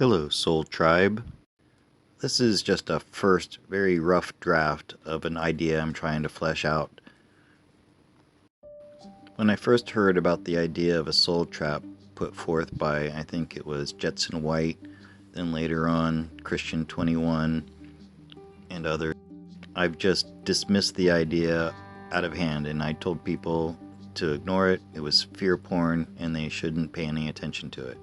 Hello, Soul Tribe. This is just a first, very rough draft of an idea I'm trying to flesh out. When I first heard about the idea of a soul trap put forth by, I think it was Jetson White, then later on Christian 21, and others, I've just dismissed the idea out of hand, and I told people to ignore it. It was fear porn, and they shouldn't pay any attention to it.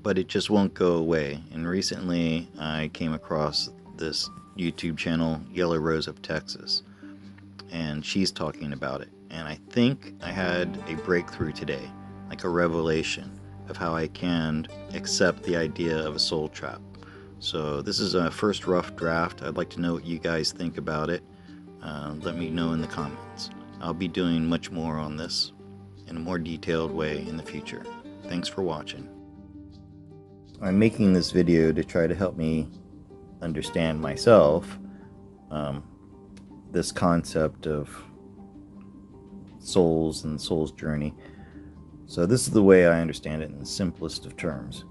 But it just won't go away. And recently I came across this YouTube channel, Yellow Rose of Texas, and she's talking about it. And I think I had a breakthrough today, like a revelation of how I can accept the idea of a soul trap. So this is a first rough draft. I'd like to know what you guys think about it. Let me know in the comments. I'll be doing much more on this in a more detailed way in the future. Thanks for watching. I'm making this video to try to help me understand myself, this concept of souls and soul's journey. So this is the way I understand it in the simplest of terms.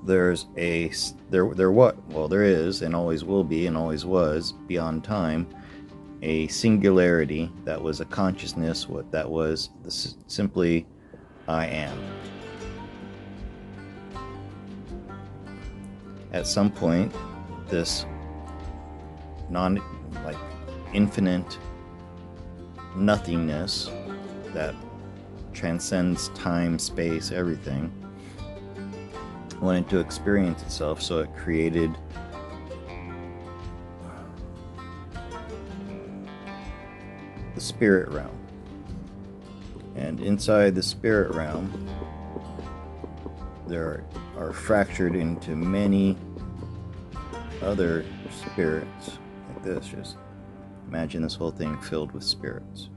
There is and always will be and always was beyond time a singularity that was a consciousness. What that was, simply I am. At some point, this infinite nothingness that transcends time, space, everything, wanted to experience itself, so it created the spirit realm. And inside the spirit realm, there are fractured into many other spirits like this. Just imagine this whole thing filled with spirits.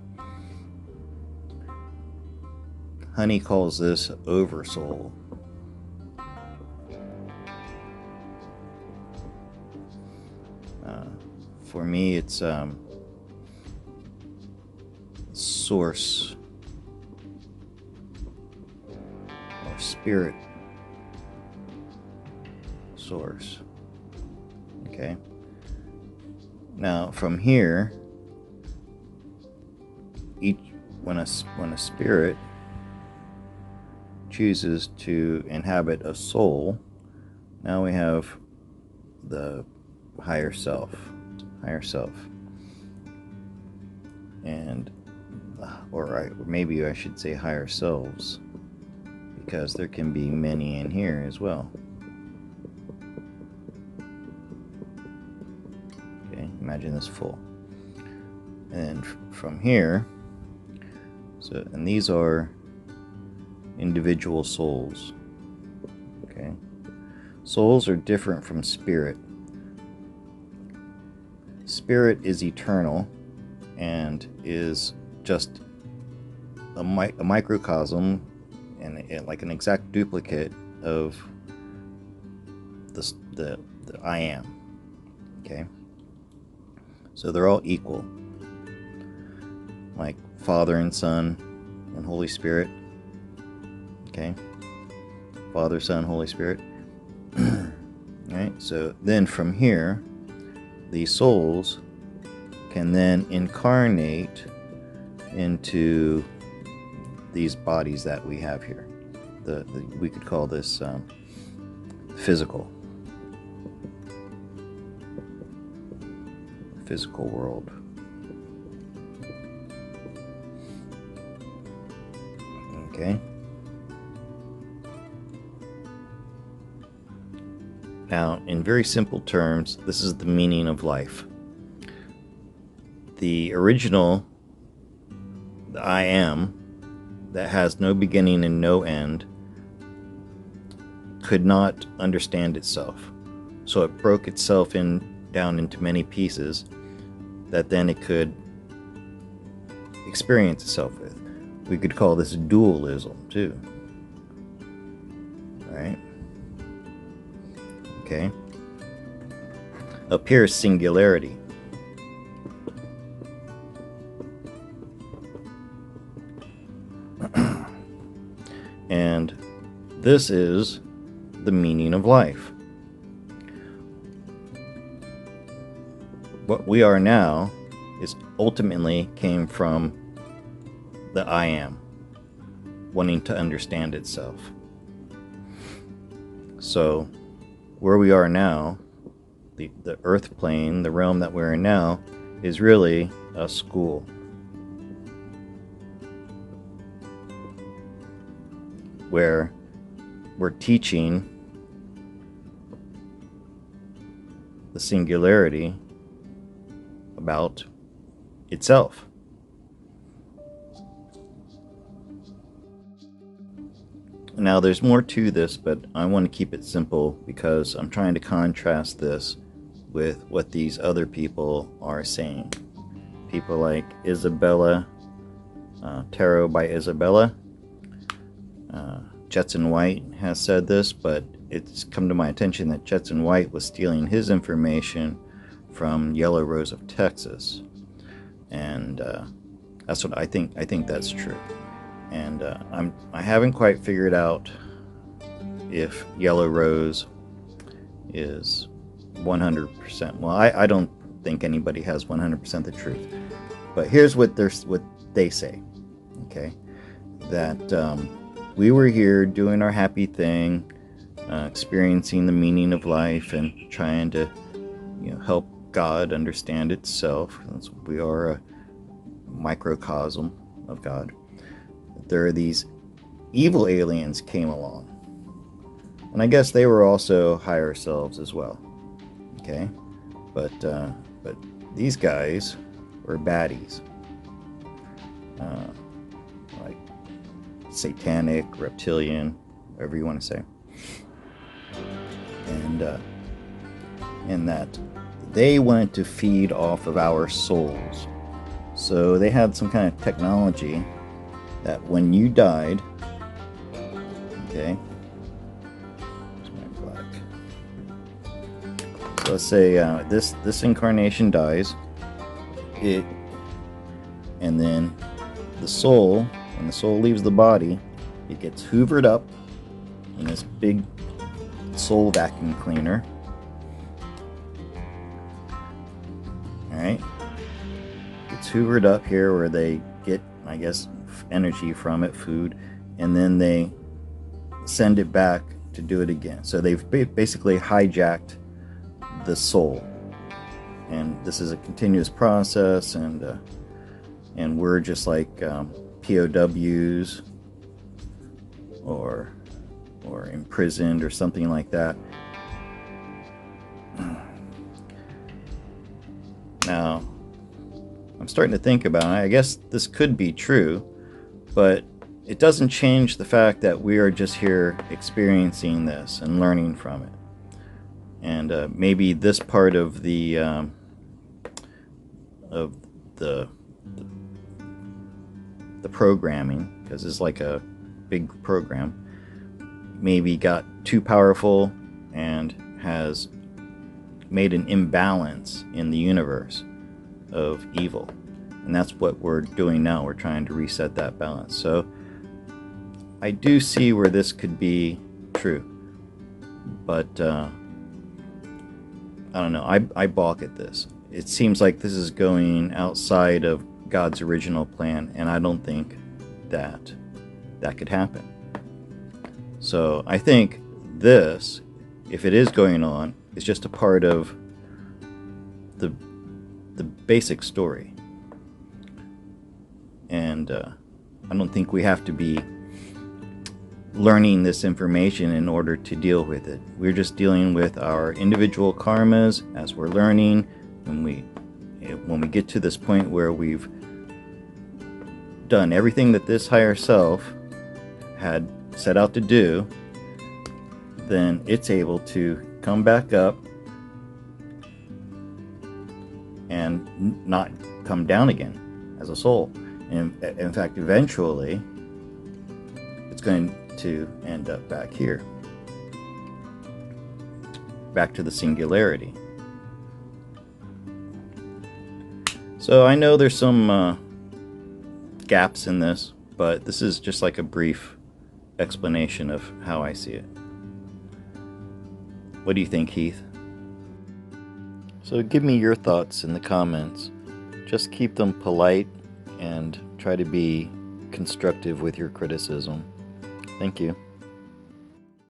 Honey calls this oversoul. For me, it's source or spirit source. Okay. Now from here, when a spirit chooses to inhabit a soul, now we have the higher self, and or maybe I should say higher selves, because there can be many in here as well. Okay, imagine this full. And from here, and these are individual souls. Okay, souls are different from spirit. Spirit is eternal and is just a microcosm and like an exact duplicate of the I am. Okay, so they're all equal, like Father and Son and Holy Spirit. Okay, Father, Son, Holy Spirit. Right, so then from here, these souls can then incarnate into these bodies that we have here. We could call this physical world. Okay. Now, in very simple terms, this is the meaning of life. The original, the I am, that has no beginning and no end, could not understand itself. So it broke itself down into many pieces that then it could experience itself with. We could call this dualism too. Right? Okay. Up here is singularity. And this is the meaning of life. What we are now is ultimately came from the I am, wanting to understand itself. So where we are now, the earth plane, the realm that we're in now, is really a school. Where we're teaching the singularity about itself. Now there's more to this, but I want to keep it simple because I'm trying to contrast this with what these other people are saying. People like Isabella, Tarot by Isabella. Jetson White has said this, but it's come to my attention that Jetson White was stealing his information from Yellow Rose of Texas. And that's what I think. I think that's true. And I haven't quite figured out if Yellow Rose is 100%. Well, I don't think anybody has 100% the truth. But here's what they say. Okay, that we were here doing our happy thing, experiencing the meaning of life and trying to, help God understand itself. We are a microcosm of God. There are these evil aliens came along, and I guess they were also higher selves as well. Okay, but these guys were baddies, like satanic, reptilian, whatever you want to say, and that they wanted to feed off of our souls. So they had some kind of technology that when you died, okay, black. So let's say this incarnation dies, and then the soul, when the soul leaves the body, it gets hoovered up in this big soul vacuum cleaner. All right, it's hoovered up here where they get, I guess, energy from it, food, and then they send it back to do it again. So they've basically hijacked the soul, and this is a continuous process, and we're just like POWs or imprisoned or something like that. Now I'm starting to think about it. I guess this could be true, but it doesn't change the fact that we are just here experiencing this and learning from it. And maybe this part of the programming, because it's like a big program, maybe got too powerful and has made an imbalance in the universe of evil. And that's what we're doing now. We're trying to reset that balance. So I do see where this could be true, but I don't know. I balk at this. It seems like this is going outside of God's original plan, and I don't think that could happen. So I think this, if it is going on, is just a part of the basic story. And I don't think we have to be learning this information in order to deal with it. We're just dealing with our individual karmas as we're learning. When we get to this point where we've done everything that this higher self had set out to do, then it's able to come back up and not come down again as a soul. And in fact, eventually, it's going to end up back here, back to the singularity. So I know there's some gaps in this, but this is just like a brief explanation of how I see it. What do you think, Heath? So give me your thoughts in the comments. Just keep them polite and try to be constructive with your criticism. Thank you.